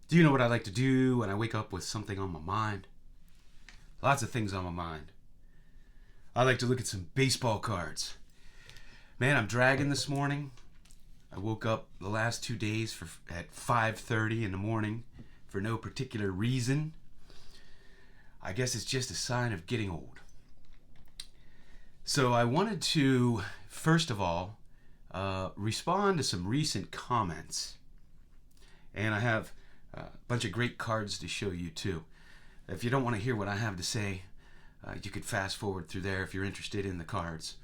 Do you know what I like to do when I wake up with something on my mind? Lots of things on my mind. I like to look at some baseball cards. Man, I'm dragging this morning. I woke up the last 2 days at 5:30 in the morning for no particular reason. I guess it's just a sign of getting old. So I wanted to, first of all, respond to some recent comments. And I have a bunch of great cards to show you too. If you don't want to hear what I have to say, you could fast forward through there if you're interested in the cards.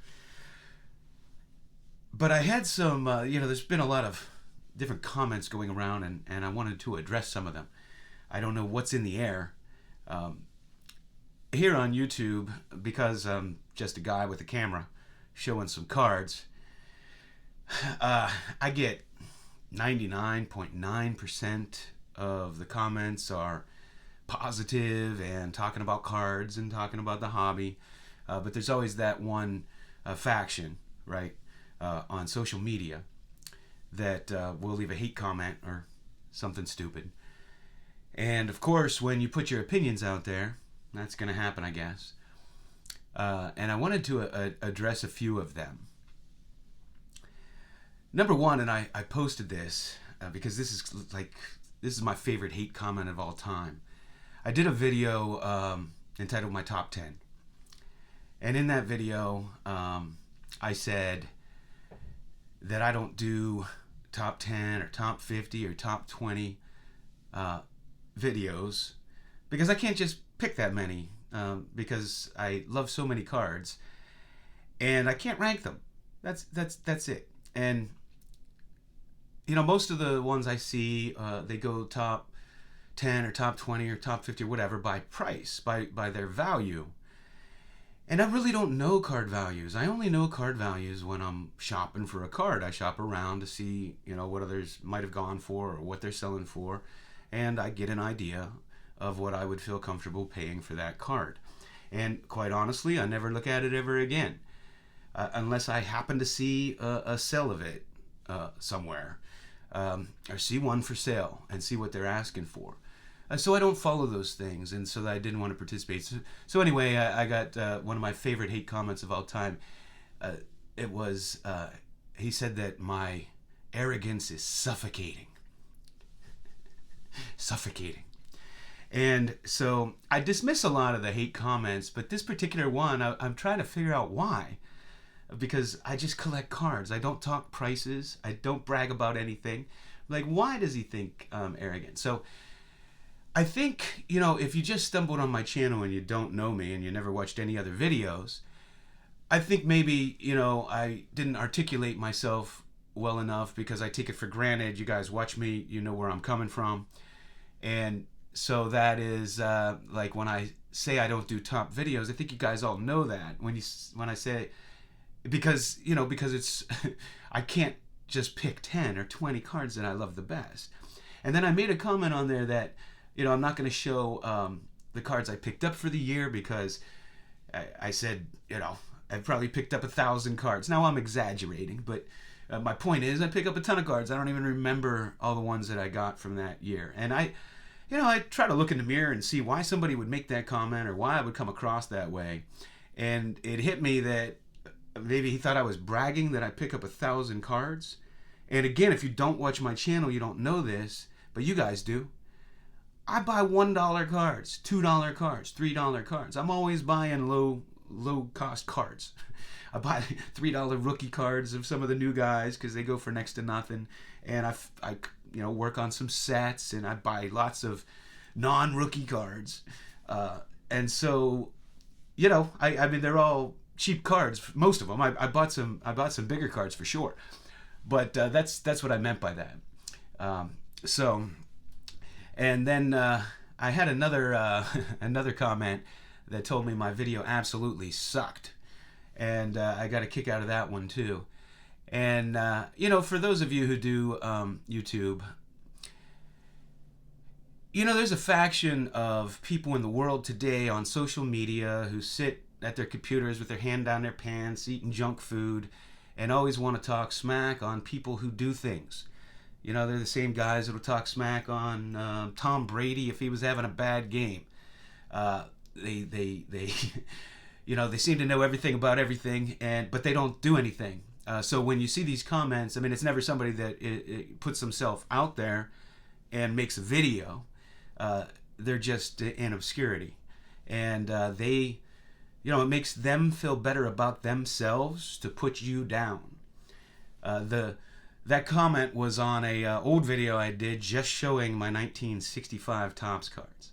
But I had some, there's been a lot of different comments going around, and I wanted to address some of them. I don't know what's in the air. Here on YouTube, because I'm just a guy with a camera showing some cards, I get 99.9% of the comments are positive and talking about cards and talking about the hobby. But there's always that one faction, right, on social media that will leave a hate comment or something stupid. And of course, when you put your opinions out there, that's going to happen, I guess. And I wanted to address a few of them. Number one, and I posted this because this is my favorite hate comment of all time. I did a video entitled My Top 10. And in that video, I said that I don't do top 10 or top 50 or top 20 videos because I can't just pick that many because I love so many cards and I can't rank them. That's it. And most of the ones I see, they go top 10 or top 20 or top 50 or whatever by price, by their value. And I really don't know card values. I only know card values when I'm shopping for a card. I shop around to see, what others might have gone for or what they're selling for. And I get an idea of what I would feel comfortable paying for that card. And quite honestly, I never look at it ever again. Unless I happen to see a sale of it somewhere. Or see one for sale and see what they're asking for. So I don't follow those things, and so I didn't want to participate. So anyway, I got one of my favorite hate comments of all time. It was, he said that my arrogance is suffocating. Suffocating. And so I dismiss a lot of the hate comments, but this particular one, I'm trying to figure out why. Because I just collect cards. I don't talk prices. I don't brag about anything. Like, why does he think I'm arrogant? So I think, if you just stumbled on my channel and you don't know me and you never watched any other videos, I think maybe, I didn't articulate myself well enough because I take it for granted. You guys watch me, you know where I'm coming from. And so that is like when I say I don't do top videos, I think you guys all know that. When I say, because it's, I can't just pick 10 or 20 cards that I love the best. And then I made a comment on there that, I'm not going to show the cards I picked up for the year because I said, I've probably picked up 1,000 cards. Now I'm exaggerating, but my point is I pick up a ton of cards. I don't even remember all the ones that I got from that year. And I try to look in the mirror and see why somebody would make that comment or why I would come across that way. And it hit me that maybe he thought I was bragging that I pick up 1,000 cards. And again, if you don't watch my channel, you don't know this, but you guys do. I buy $1 cards, $2 cards, $3 cards. I'm always buying low cost cards. I buy $3 rookie cards of some of the new guys because they go for next to nothing. And I work on some sets and I buy lots of non-rookie cards. And so, I mean, they're all cheap cards, most of them. I bought some bigger cards for sure, but that's what I meant by that. And then I had another comment that told me my video absolutely sucked, and I got a kick out of that one too. And for those of you who do YouTube, there's a faction of people in the world today on social media who sit at their computers with their hand down their pants, eating junk food, and always want to talk smack on people who do things. You know, they're the same guys that'll talk smack on Tom Brady if he was having a bad game. They you know, they seem to know everything about everything, but they don't do anything. So when you see these comments, I mean, it's never somebody that it puts themselves out there and makes a video. They're just in obscurity, and they, you know, it makes them feel better about themselves to put you down. That comment was on a old video I did just showing my 1965 Topps cards.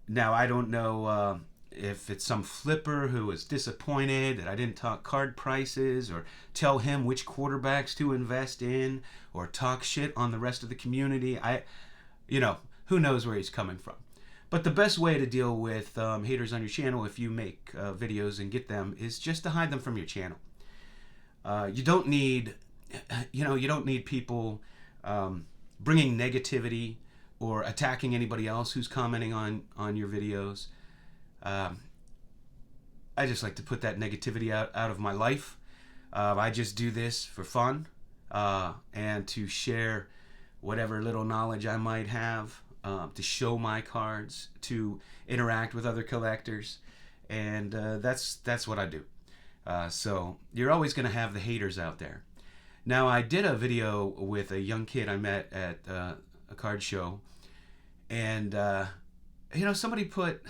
Now, I don't know if it's some flipper who was disappointed that I didn't talk card prices or tell him which quarterbacks to invest in or talk shit on the rest of the community. You know, who knows where he's coming from. But the best way to deal with haters on your channel, if you make videos and get them, is just to hide them from your channel. You don't need, you know, you don't need people bringing negativity or attacking anybody else who's commenting on your videos. I just like to put that negativity out of my life. I just do this for fun and to share whatever little knowledge I might have, to show my cards, to interact with other collectors, and that's what I do. So you're always going to have the haters out there. Now, I did a video with a young kid I met at a card show, and you know, somebody put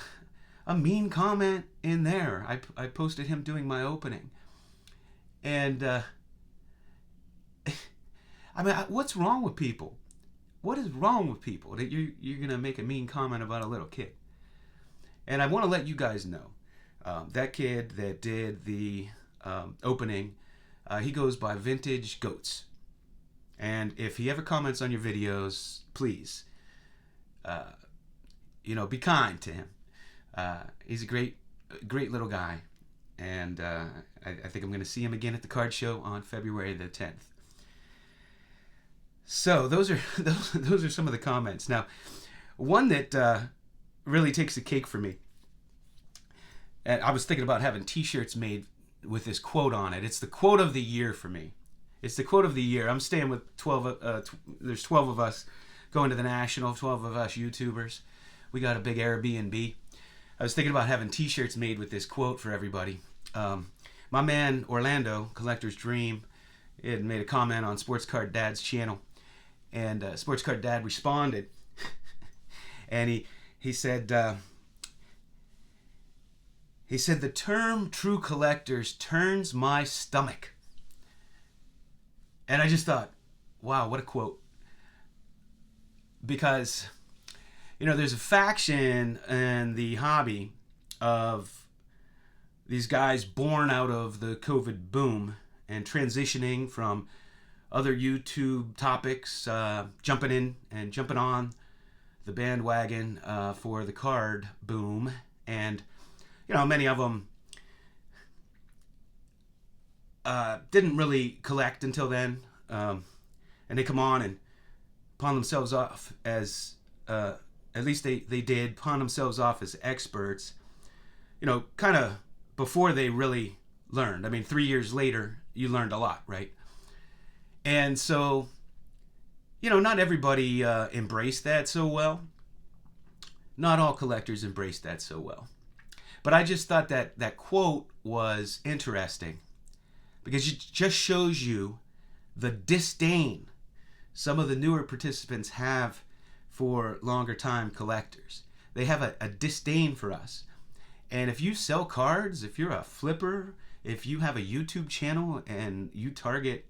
a mean comment in there. I posted him doing my opening, and I mean, what's wrong with people? What is wrong with people that you're gonna make a mean comment about a little kid? And I want to let you guys know that kid that did the opening, he goes by Vintage Goats, and if he ever comments on your videos, please, you know, be kind to him. He's a great little guy, and I think I'm going to see him again at the card show on February the 10th. So those are some of the comments. Now, one that really takes the cake for me, and I was thinking about having T-shirts made with this quote on it. It's the quote of the year for me. It's the quote of the year. I'm staying with 12. There's 12 of us going to the National. 12 of us YouTubers. We got a big Airbnb. I was thinking about having T-shirts made with this quote for everybody. My man Orlando, Collector's Dream, had made a comment on Sports Card Dad's channel, and Sports Card Dad responded, and he said the term true collectors turns my stomach. And I just thought, wow, what a quote. Because, you know, there's a faction in the hobby of these guys born out of the COVID boom and transitioning from other YouTube topics, jumping in and jumping on the bandwagon for the card boom. And, you know, many of them didn't really collect until then. And they come on and pawn themselves off as, at least they did, pawn themselves off as experts, you know, kind of before they really learned. I mean, 3 years later, you learned a lot, right? And so, you know, not everybody embraced that so well. Not all collectors embraced that so well. But I just thought that quote was interesting because it just shows you the disdain some of the newer participants have for longer time collectors. They have a disdain for us. And if you sell cards, if you're a flipper, if you have a YouTube channel and you target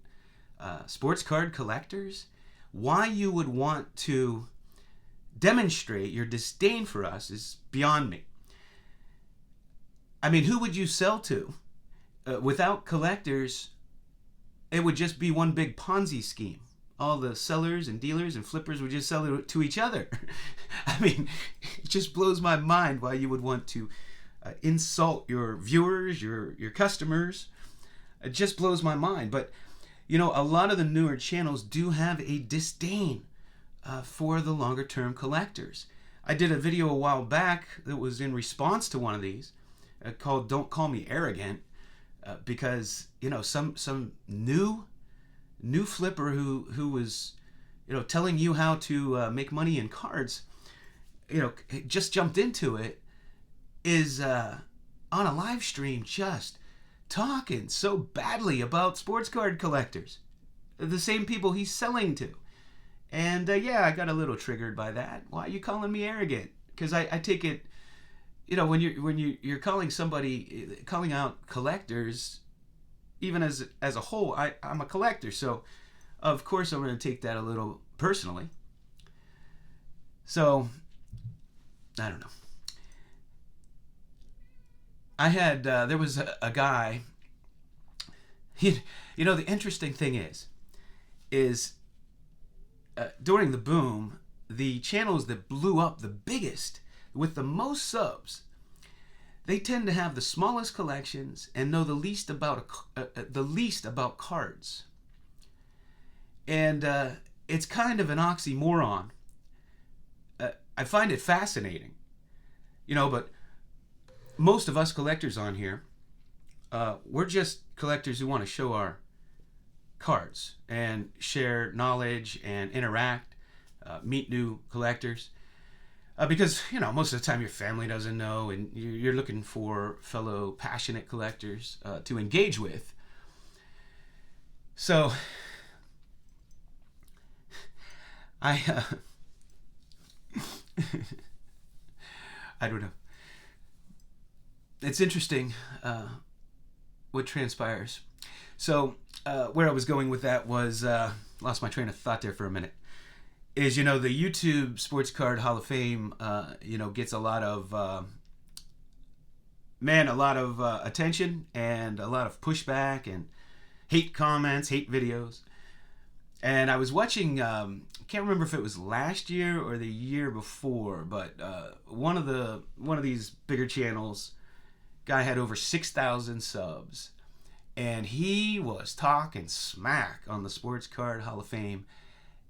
sports card collectors, why you would want to demonstrate your disdain for us is beyond me. I mean, who would you sell to? Without collectors, it would just be one big Ponzi scheme. All the sellers and dealers and flippers would just sell it to each other. I mean, it just blows my mind why you would want to insult your viewers, your customers. It just blows my mind. But, you know, a lot of the newer channels do have a disdain for the longer term collectors. I did a video a while back that was in response to one of these called Don't Call Me Arrogant, because, you know, some new new flipper who was, telling you how to make money in cards, just jumped into it, is on a live stream just talking so badly about sports card collectors, the same people he's selling to. And yeah, I got a little triggered by that. Why are you calling me arrogant? Because I take it, when you're calling somebody, calling out collectors, even as a whole, I'm a collector, so of course I'm going to take that a little personally. So I don't know. I had there was a guy. The interesting thing is during the boom, the channels that blew up the biggest with the most subs, they tend to have the smallest collections and know the least about cards. And it's kind of an oxymoron. I find it fascinating, but most of us collectors on here, we're just collectors who want to show our cards and share knowledge and interact, meet new collectors. Because, most of the time your family doesn't know, and you're looking for fellow passionate collectors to engage with. So, I don't know. It's interesting what transpires. So, where I was going with that was, lost my train of thought there for a minute, is, the YouTube Sports Card Hall of Fame, gets a lot of, attention and a lot of pushback and hate comments, hate videos. And I was watching, can't remember if it was last year or the year before, but one of these bigger channels, guy had over 6,000 subs, and he was talking smack on the Sports Card Hall of Fame,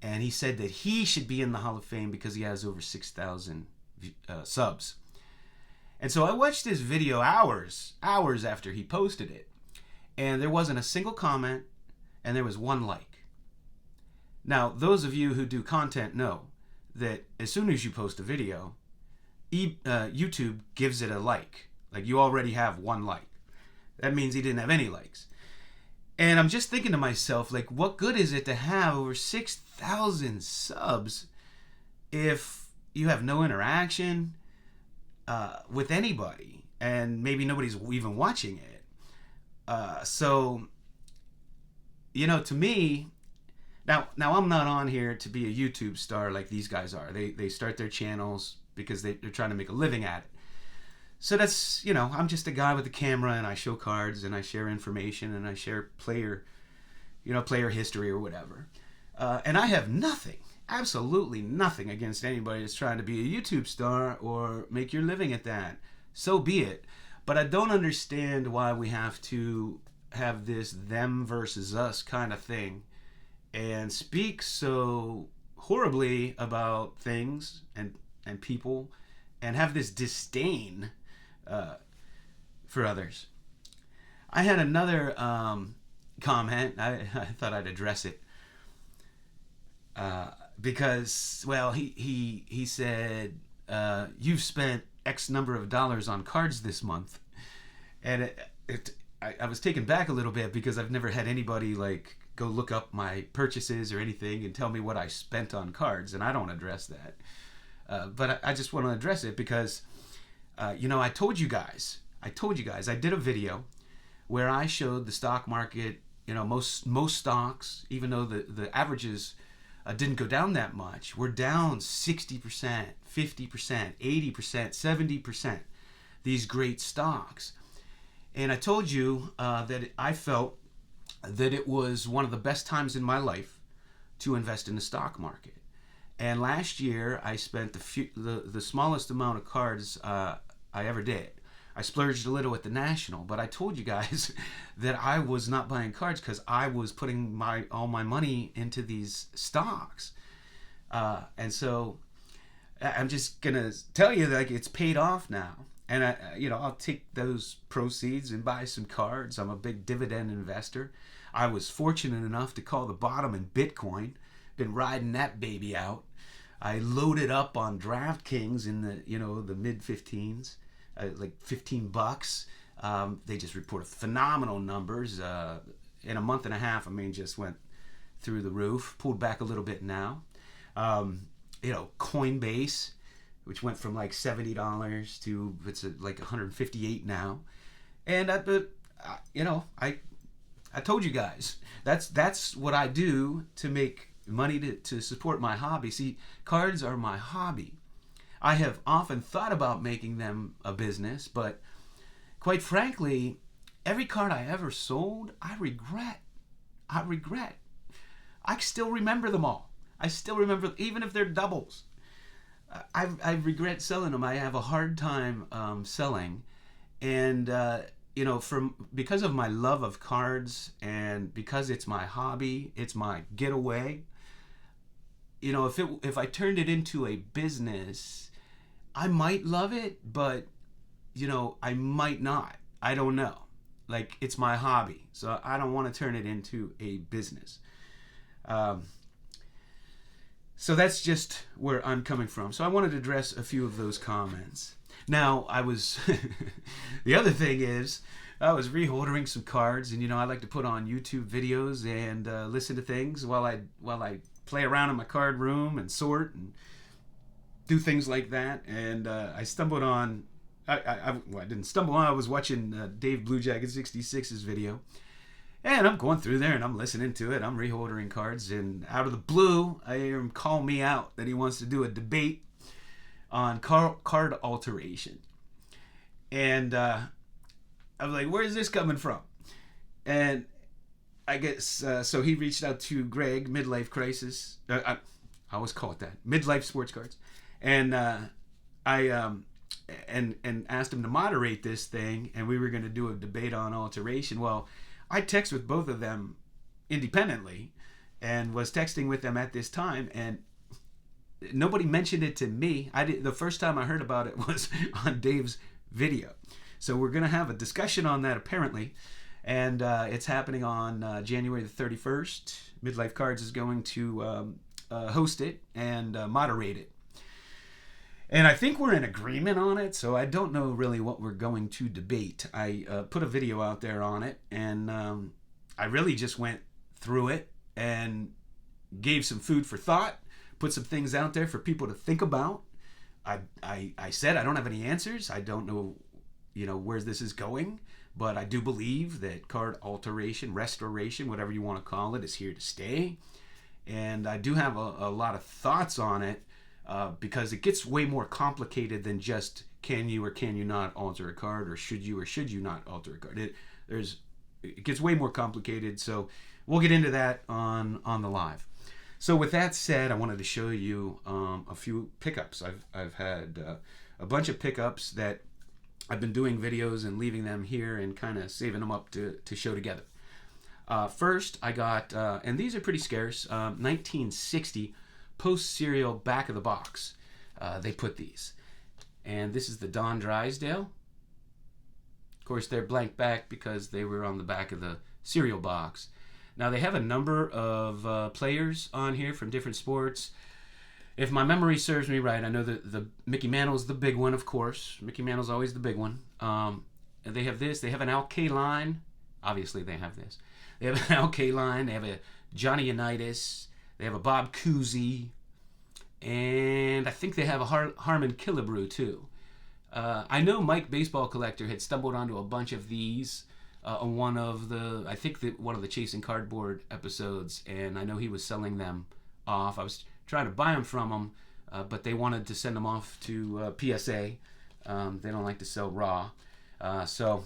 and he said that he should be in the Hall of Fame because he has over 6,000 subs. And so I watched this video hours after he posted it, and there wasn't a single comment, and there was one like. Now, those of you who do content know that as soon as you post a video, YouTube gives it a like. Like, you already have one like. That means he didn't have any likes. And I'm just thinking to myself, like, what good is it to have over 6,000 subs if you have no interaction with anybody, and maybe nobody's even watching it? So, to me, now I'm not on here to be a YouTube star like these guys are. They start their channels because they're trying to make a living at it. So that's, I'm just a guy with a camera, and I show cards, and I share information, and I share player history or whatever. And I have nothing, absolutely nothing against anybody that's trying to be a YouTube star or make your living at that. So be it. But I don't understand why we have to have this them versus us kind of thing and speak so horribly about things and people and have this disdain for others. I had another comment. I thought I'd address it because, well, he said, you've spent X number of dollars on cards this month, and I was taken back a little bit because I've never had anybody like go look up my purchases or anything and tell me what I spent on cards, and I don't address that. But I just want to address it because I told you guys I did a video where I showed the stock market, most stocks, even though the averages didn't go down that much, were down 60%, 50%, 80%, 70%, these great stocks. And I told you that I felt that it was one of the best times in my life to invest in the stock market. And last year, I spent the smallest amount of cards I ever did. I splurged a little at the National, but I told you guys that I was not buying cards because I was putting all my money into these stocks. And so I'm just gonna tell you that it's paid off now. And I'll take those proceeds and buy some cards. I'm a big dividend investor. I was fortunate enough to call the bottom in Bitcoin. Been riding that baby out. I loaded up on DraftKings in the mid 15s, like $15. They just reported phenomenal numbers. In a month and a half, just went through the roof. Pulled back a little bit now. Coinbase, which went from like $70 to it's like $158 now. And I told you guys that's what I do to make money to support my hobby. See, cards are my hobby. I have often thought about making them a business, but quite frankly, every card I ever sold, I regret. I still remember them all. I still remember, even if they're doubles. I regret selling them. I have a hard time selling, and because of my love of cards and because it's my hobby, it's my getaway. If I turned it into a business, I might love it, but I might not. I don't know. Like, it's my hobby, so I don't want to turn it into a business. So that's just where I'm coming from. So I wanted to address a few of those comments. Now, the other thing is, I was reordering some cards, and I like to put on YouTube videos and listen to things while I play around in my card room and sort and do things like that. And I stumbled on, I didn't stumble on, I was watching Dave Blue Jacket 66's video. And I'm going through there and I'm listening to it. I'm reordering cards, and out of the blue, I hear him call me out that he wants to do a debate on card alteration. And I was like, where's this coming from? And I guess, so he reached out to Greg, Midlife Crisis. I always call it that. Midlife Sports Cards. And I asked him to moderate this thing, and we were going to do a debate on alteration. Well, I text with both of them independently and was texting with them at this time, and nobody mentioned it to me. The first time I heard about it was on Dave's video. So we're going to have a discussion on that apparently, and it's happening on January the 31st. Midlife Cards is going to host it and moderate it. And I think we're in agreement on it, so I don't know really what we're going to debate. I put a video out there on it, and I really just went through it and gave some food for thought, put some things out there for people to think about. I said I don't have any answers. I don't know, where this is going, but I do believe that card alteration, restoration, whatever you want to call it, is here to stay. And I do have a lot of thoughts on it. Because it gets way more complicated than just can you or can you not alter a card, or should you not alter a card. It gets way more complicated, so we'll get into that on the live. So with that said, I wanted to show you a few pickups. I've had a bunch of pickups that I've been doing videos and leaving them here and kind of saving them up to show together. First, I got, and these are pretty scarce, 1960 post-serial back of the box. They put these. And this is the Don Drysdale. Of course, they're blank back because they were on the back of the cereal box. Now, they have a number of players on here from different sports. If my memory serves me right, I know that the Mickey Mantle's the big one, of course. Mickey Mantle's always the big one. And they have this. They have an Al Kaline. Obviously, they have this. They have an Al Kaline. They have a Johnny Unitas. They have a Bob Cousy, and I think they have a Harmon Killebrew too. I know Mike Baseball Collector had stumbled onto a bunch of these on one of the Chasing Cardboard episodes, and I know he was selling them off. I was trying to buy them from him, but they wanted to send them off to PSA. They don't like to sell raw, so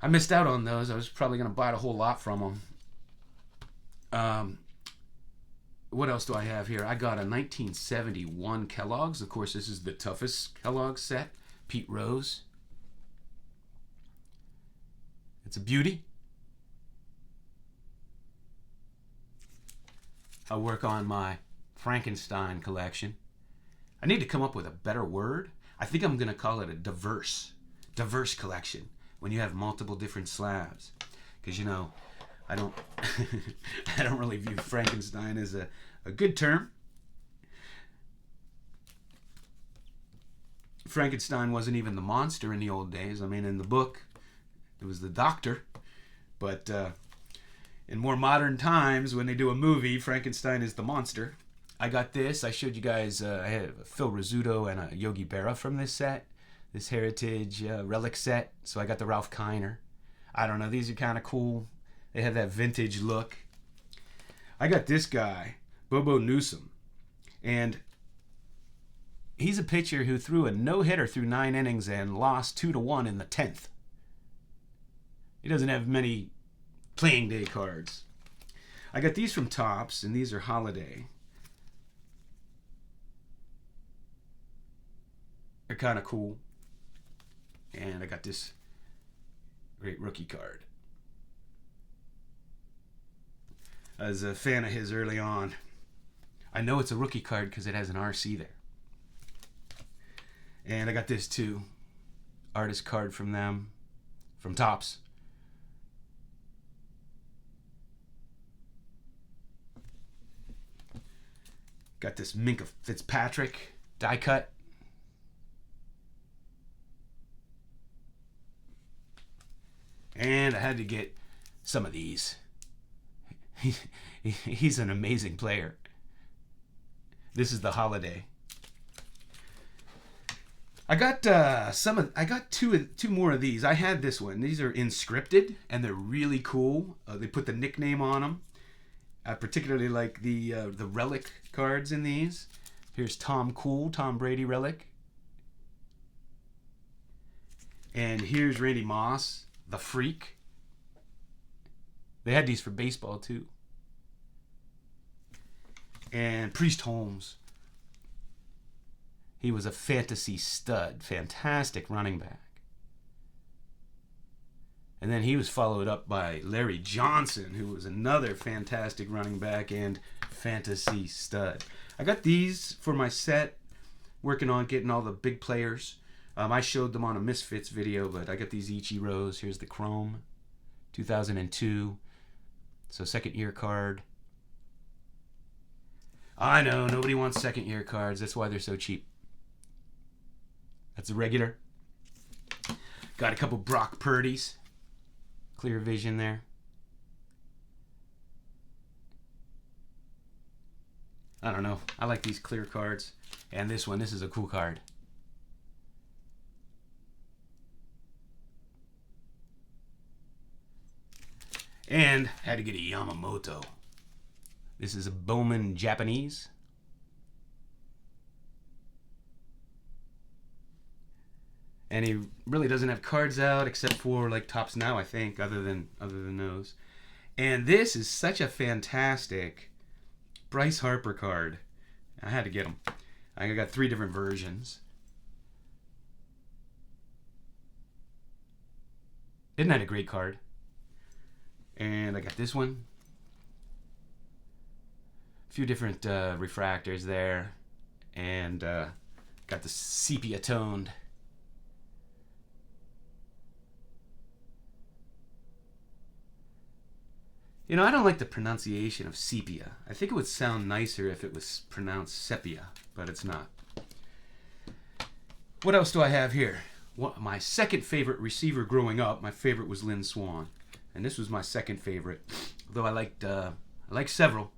I missed out on those. I was probably going to buy a whole lot from them. What else do I have here? I got a 1971 Kellogg's. Of course, this is the toughest Kellogg's set. Pete Rose. It's a beauty. I work on my Frankenstein collection. I need to come up with a better word. I think I'm going to call it a diverse collection when you have multiple different slabs. Because, I don't I don't really view Frankenstein as a good term. Frankenstein wasn't even the monster in the old days. I mean, in the book, it was the doctor. But in more modern times, when they do a movie, Frankenstein is the monster. I got this. I showed you guys. I have a Phil Rizzuto and a Yogi Berra from this set, this Heritage Relic set. So I got the Ralph Kiner. I don't know. These are kind of cool. They have that vintage look. I got this guy, Bobo Newsom. And he's a pitcher who threw a no-hitter through 9 innings and lost 2-1 in the 10th. He doesn't have many playing day cards. I got these from Topps, and these are Holiday. They're kind of cool. And I got this great rookie card. I was a fan of his early on. I know it's a rookie card because it has an RC there. And I got this too. Artist card from them. From Topps. Got this Minkah Fitzpatrick die cut. And I had to get some of these. He's an amazing player. This is the Holiday. I got two more of these. I had this one. These are inscripted and they're really cool. They put the nickname on them. I particularly like the relic cards in these. Here's Tom Brady relic. And here's Randy Moss, the Freak. They had these for baseball too. And Priest Holmes. He was a fantasy stud, fantastic running back. And then he was followed up by Larry Johnson, who was another fantastic running back and fantasy stud. I got these for my set, working on getting all the big players. I showed them on a Misfits video, but I got these Ichiros. Here's the Chrome, 2002. So second year card. I know, nobody wants second year cards. That's why they're so cheap. That's a regular. Got a couple Brock Purdy's. Clear vision there. I don't know. I like these clear cards. And this one, this is a cool card. And had to get a Yamamoto. This is a Bowman Japanese. And he really doesn't have cards out except for like Topps Now, I think, other than those. And this is such a fantastic Bryce Harper card. I had to get them. I got 3 different versions. Isn't that a great card? And I got this one. A few different refractors there. And got the sepia toned. You know, I don't like the pronunciation of sepia. I think it would sound nicer if it was pronounced sepia, but it's not. What else do I have here? My second favorite receiver growing up, my favorite was Lynn Swann. And this was my second favorite, though I liked several.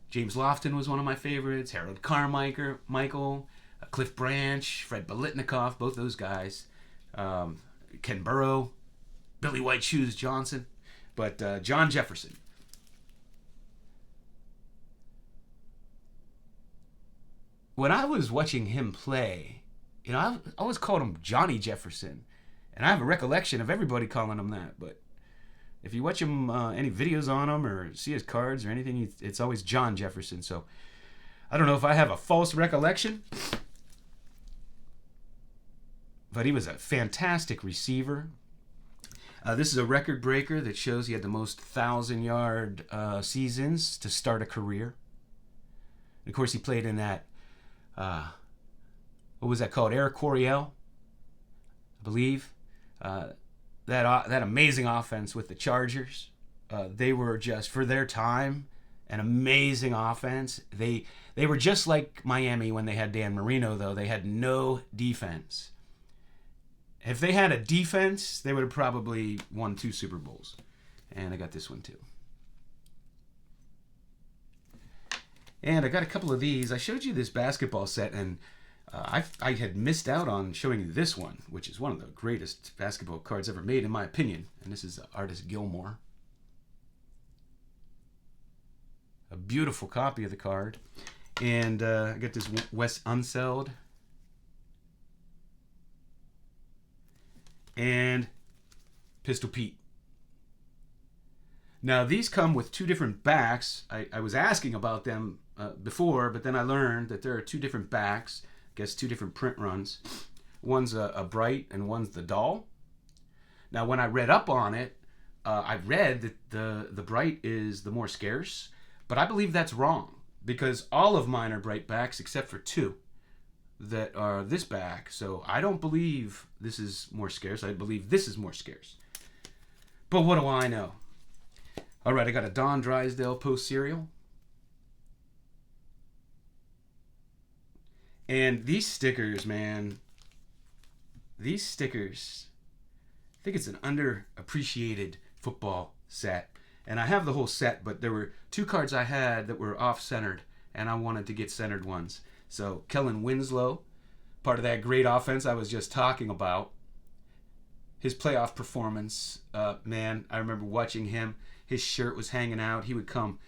James Lofton was one of my favorites, Harold Carmichael, Cliff Branch, Fred Biletnikoff, both those guys. Ken Burrow, Billy White Shoes Johnson, but John Jefferson. When I was watching him play, you know, I always called him Johnny Jefferson. And I have a recollection of everybody calling him that. But if you watch him, any videos on him or see his cards or anything, it's always John Jefferson. So I don't know if I have a false recollection. But he was a fantastic receiver. This is a record breaker that shows he had the most 1,000-yard seasons to start a career. And of course, he played in that, what was that called? Eric Coryell, I believe. That amazing offense with the Chargers. They were just, for their time, an amazing offense. They were just like Miami when they had Dan Marino, though. They had no defense. If they had a defense, they would have probably won 2 Super Bowls. And I got this one too. And I got a couple of these. I showed you this basketball set, and I had missed out on showing you this one, which is one of the greatest basketball cards ever made, in my opinion. And this is Artis Gilmore. A beautiful copy of the card. And I got this Wes Unseld. And Pistol Pete. Now, these come with 2 different backs. I was asking about them before, but then I learned that there are 2 different backs. I guess 2 different print runs. One's a Bright and one's the Doll. Now, when I read up on it, I read that the Bright is the more scarce, but I believe that's wrong, because all of mine are Bright backs except for 2 that are this back. So I don't believe this is more scarce. I believe this is more scarce. But what do I know? All right, I got a Don Drysdale post serial. And these stickers, man, these stickers, I think it's an underappreciated football set. And I have the whole set, but there were 2 cards I had that were off-centered, and I wanted to get centered ones. So Kellen Winslow, part of that great offense I was just talking about. His playoff performance, man, I remember watching him. His shirt was hanging out. He would come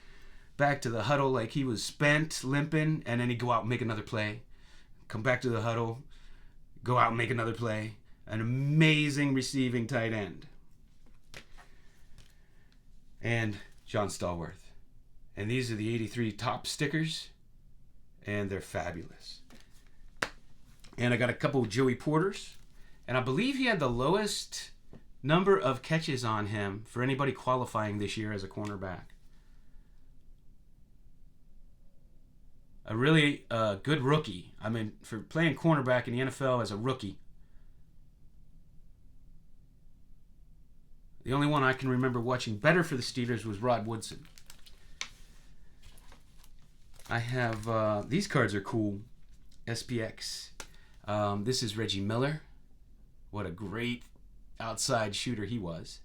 back to the huddle like he was spent, limping, and then he'd go out and make another play. Come back to the huddle, go out and make another play. An amazing receiving tight end. And John Stallworth. And these are the 83 top stickers, and they're fabulous. And I got a couple of Joey Porters, and I believe he had the lowest number of catches on him for anybody qualifying this year as a cornerback. A really good rookie. I mean, for playing cornerback in the NFL as a rookie. The only one I can remember watching better for the Steelers was Rod Woodson. I have, these cards are cool. SPX. This is Reggie Miller. What a great outside shooter he was.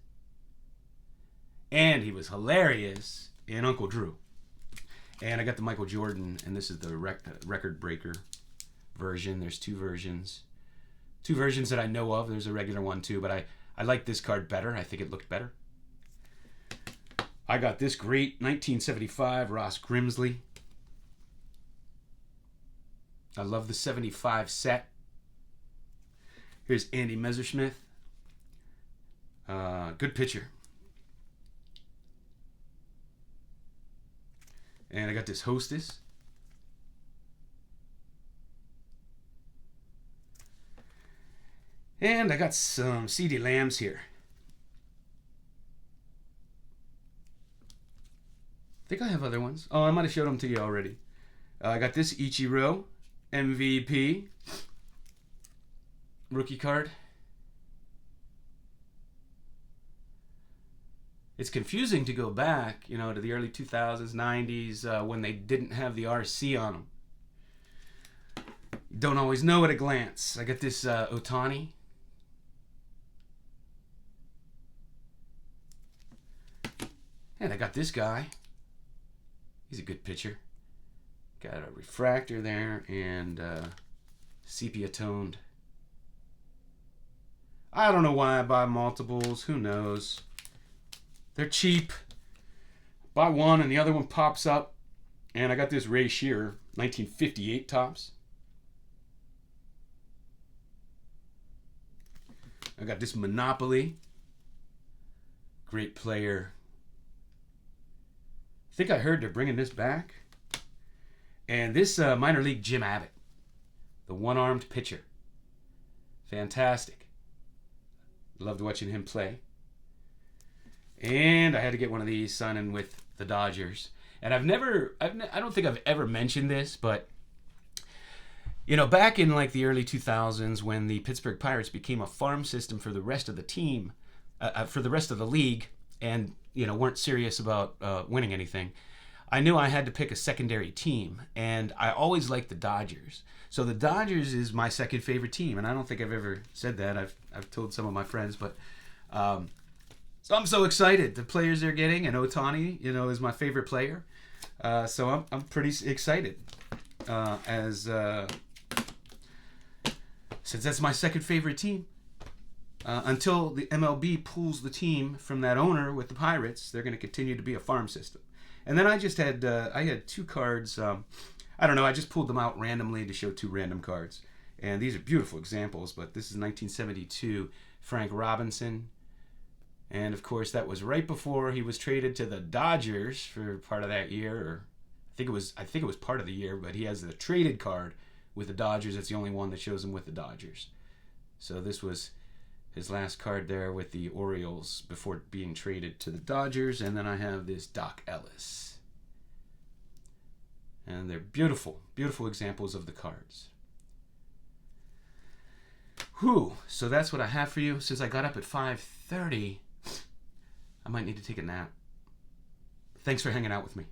And he was hilarious in Uncle Drew. And I got the Michael Jordan, and this is the record breaker version. There's 2 versions. 2 versions that I know of. There's a regular one too, but I like this card better. I think it looked better. I got this great 1975 Ross Grimsley. I love the 75 set. Here's Andy Messerschmidt. Good pitcher. And I got this Hostess. And I got some CeeDee Lambs here. I think I have other ones. Oh, I might have showed them to you already. I got this Ichiro MVP rookie card. It's confusing to go back, you know, to the early 2000s, 90s, when they didn't have the RC on them. You don't always know at a glance. I got this Otani. And I got this guy. He's a good pitcher. Got a refractor there and sepia toned. I don't know why I buy multiples. Who knows? They're cheap. Buy one and the other one pops up. And I got this Ray Shearer, 1958 tops. I got this Monopoly. Great player. I think I heard they're bringing this back. And this minor league Jim Abbott. The one-armed pitcher. Fantastic. Loved watching him play. And I had to get one of these signing with the Dodgers. And I don't think I've ever mentioned this, but, you know, back in like the early 2000s when the Pittsburgh Pirates became a farm system for the rest of the team, for the rest of the league, and weren't serious about winning anything, I knew I had to pick a secondary team, and I always liked the Dodgers. So the Dodgers is my second favorite team, and I don't think I've ever said that. I've told some of my friends, but so I'm so excited. The players they're getting, and Ohtani, is my favorite player. So I'm pretty excited. Since that's my second favorite team. Until the MLB pulls the team from that owner with the Pirates, they're going to continue to be a farm system. And then I had two cards. I don't know. I just pulled them out randomly to show two random cards. And these are beautiful examples, but this is 1972 Frank Robinson. And of course, that was right before he was traded to the Dodgers for part of that year, or I think it was part of the year, but he has the traded card with the Dodgers. It's the only one that shows him with the Dodgers. So this was his last card there with the Orioles before being traded to the Dodgers. And then I have this Doc Ellis. And they're beautiful, beautiful examples of the cards. Whew. So that's what I have for you. Since I got up at 5:30, I might need to take a nap. Thanks for hanging out with me.